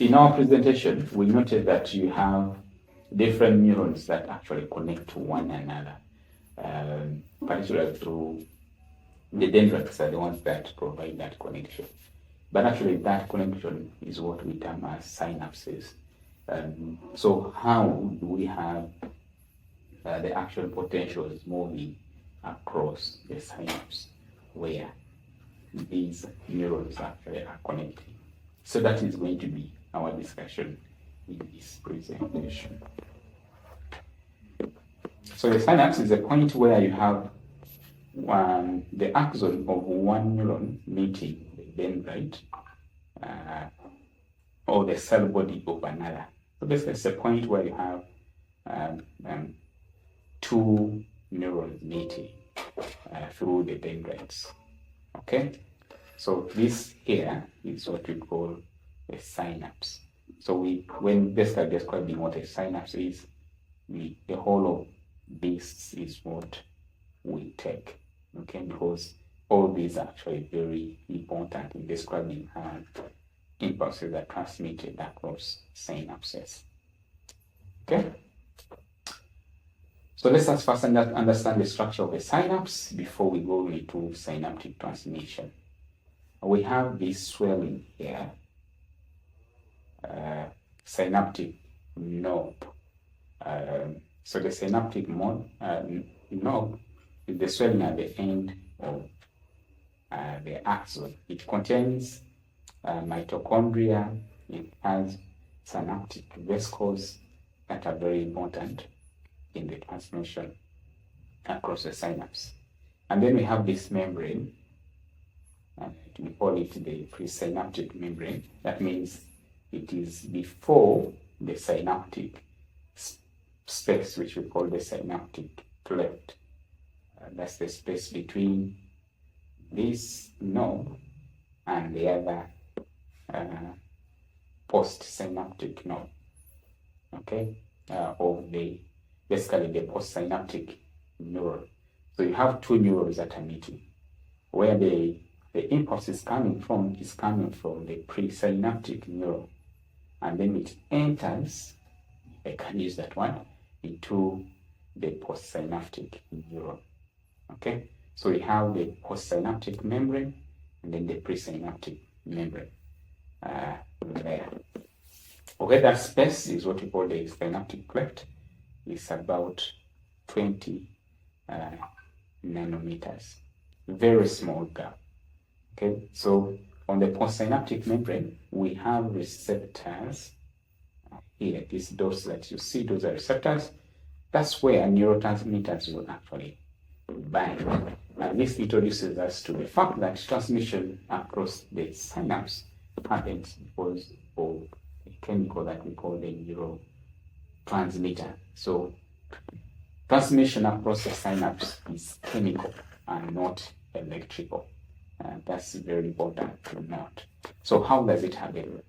in our presentation, we noted that you have different neurons that actually connect to one another, particularly through the dendrites are the ones that provide that connection. But actually, that connection is what we term as synapses. So how do we have the actual potentials moving across the synapse where these neurons actually are connecting? So that is going to be our discussion in this presentation. So the synapse is a point where you have the axon of one neuron meeting the dendrite or the cell body of another. So basically, it's a point where you have two neurons meeting through the dendrites. Okay, so this here is what we call a synapse. So when basically describing what a synapse is, the whole of this is what we take. Okay, because all these are actually very important in describing how impulses are transmitted across synapses. Okay, so let's first understand the structure of a synapse before we go into synaptic transmission. We have this swelling here, synaptic knob. So the synaptic knob is the swelling at the end of the axon. It contains mitochondria. It has synaptic vesicles that are very important in the transmission across the synapse. And then we have this membrane, we call it the presynaptic membrane. That means it is before the synaptic space, which we call the synaptic cleft. That's the space between this knob and the other postsynaptic knob, okay, of basically the postsynaptic neuron. So you have two neurons that are meeting. Where the impulse is coming from the presynaptic neuron, and then it enters, I can use that one, into the postsynaptic neuron. Okay, so we have the postsynaptic membrane and then the presynaptic membrane there. Okay, that space is what we call the synaptic cleft. It's about 20 nanometers, very small gap. Okay, so on the postsynaptic membrane, we have receptors here. These dots that you see, those are receptors. That's where neurotransmitters will actually bind. And this introduces us to the fact that transmission across the synapse happens because of a chemical that we call the neurotransmitter. So transmission across the synapse is chemical and not electrical. That's very important to note. So how does it happen?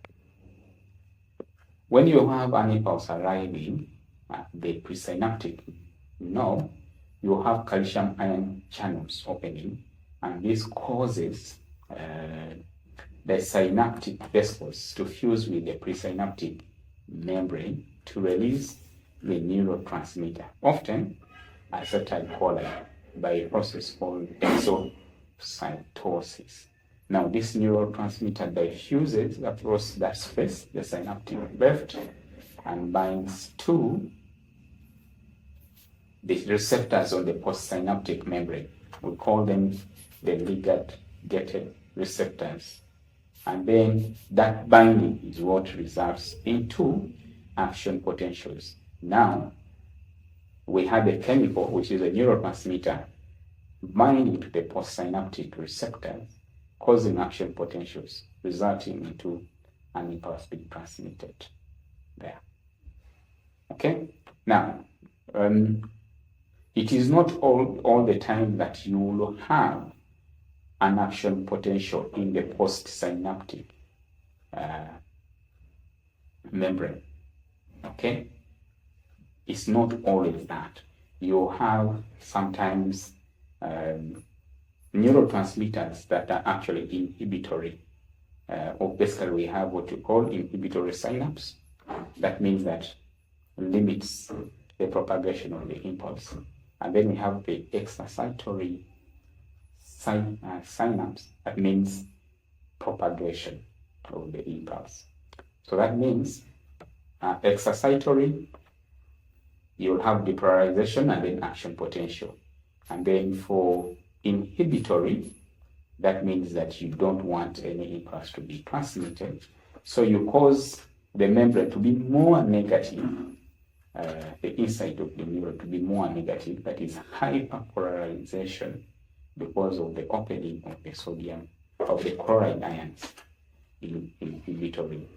When you have an impulse arriving at the presynaptic knob, you have calcium ion channels opening, and this causes the synaptic vesicles to fuse with the presynaptic membrane to release the neurotransmitter, often acetylcholine, by a process called exocytosis. Now, this neurotransmitter diffuses across that space, the synaptic cleft, and binds to the receptors on the postsynaptic membrane. We call them the ligand-gated receptors. And then that binding is what results into action potentials. Now, we have a chemical, which is a neurotransmitter, binding to the postsynaptic receptors, causing action potentials, resulting into an impulse being transmitted there. Okay? Now, it is not all the time that you will have an action potential in the postsynaptic membrane. Okay? It's not always that. You have sometimes neurotransmitters that are actually inhibitory or basically we have what you call inhibitory synapse. That means that limits the propagation of the impulse. And then we have the excitatory synapse. That means propagation of the impulse. So that means excitatory, you'll have depolarization and then action potential. And then for inhibitory, that means that you don't want any impulse to be transmitted. So you cause the membrane to be more negative, the inside of the neuron to be more negative, that is hyperpolarization, because of the opening of the sodium, of the chloride ions in inhibitory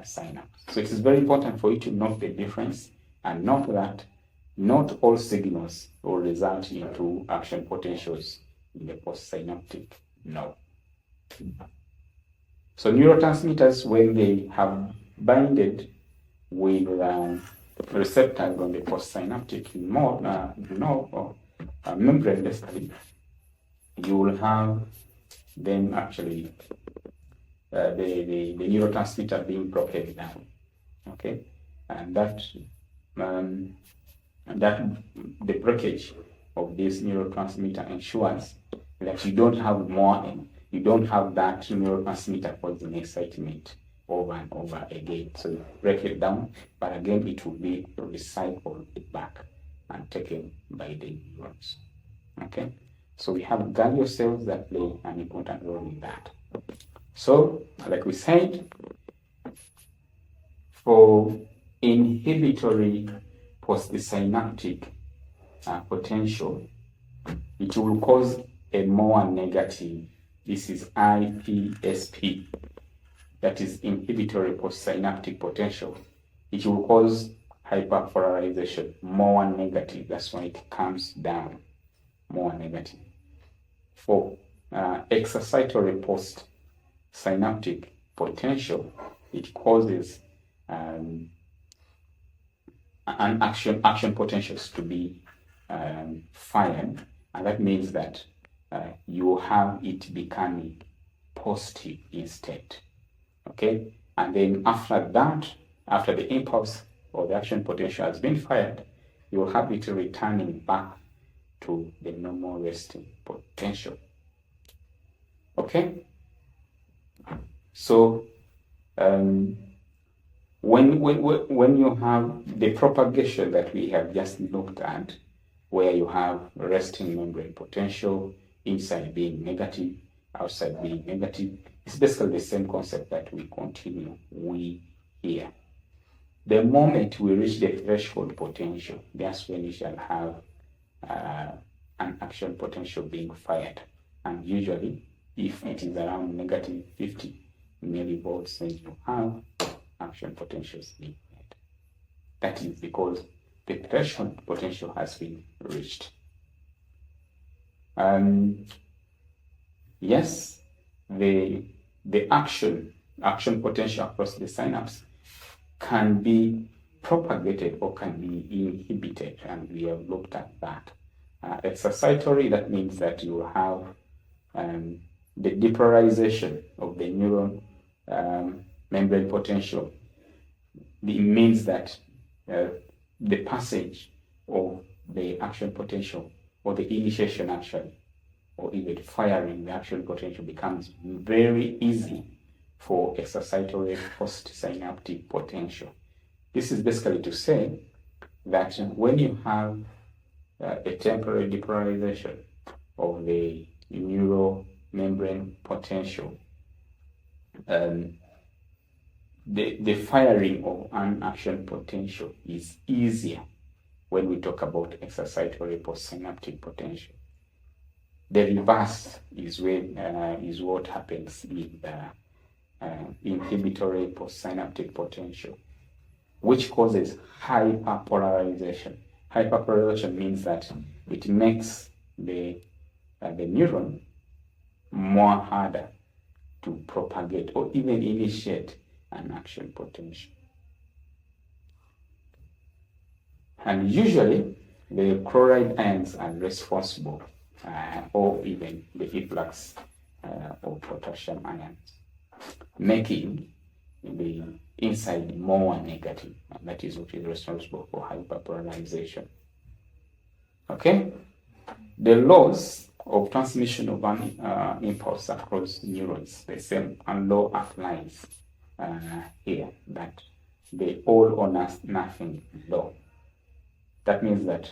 synapse. So it is very important for you to note the difference and note that not all signals will result into action potentials in the postsynaptic node. So neurotransmitters, when they have binded with receptors on the postsynaptic node or membrane, basically, you will have then actually the neurotransmitter being propelled down. Okay, and that the breakage of this neurotransmitter ensures that you don't have that neurotransmitter causing excitement over and over again. So you break it down, but again it will be recycled back and taken by the neurons. Okay, so we have glial cells that play an important role in that. So, like we said, for inhibitory postsynaptic potential, it will cause a more negative, this is IPSP, that is inhibitory postsynaptic potential. It will cause hyperpolarization, more negative, that's why it comes down, more negative. For excitatory postsynaptic potential, it causes action potentials to be fired, and that means that you have it becoming positive instead. Okay, and then after that, after the impulse or the action potential has been fired, you will have it returning back to the normal resting potential. Okay, so when you have the propagation that we have just looked at, where you have resting membrane potential, inside being negative, outside being negative, it's basically the same concept that we continue here. The moment we reach the threshold potential, that's when you shall have an action potential being fired. And usually, if it is around negative 50 millivolts, then you have action potentials being made. That is because the threshold potential has been reached. Yes, the action potential across the synapse can be propagated or can be inhibited, and we have looked at that. Excitatory, that means that you have the depolarization of the neuron membrane potential. It means that the passage of the action potential, or the initiation actually, or even firing the action potential, becomes very easy for excitatory postsynaptic potential. This is basically to say that when you have a temporary depolarization of the neural membrane potential, the firing of an action potential is easier when we talk about excitatory postsynaptic potential. The reverse is what happens in the inhibitory postsynaptic potential, which causes hyperpolarization. Hyperpolarization means that it makes the neuron more harder to propagate or even initiate an action potential. And usually the chloride ions are responsible, or even the efflux of potassium ions making the inside more negative, and that is what is responsible for hyperpolarization. Okay, the laws of transmission of an impulse across neurons, the same and law applies here, that the all or nothing law. That means that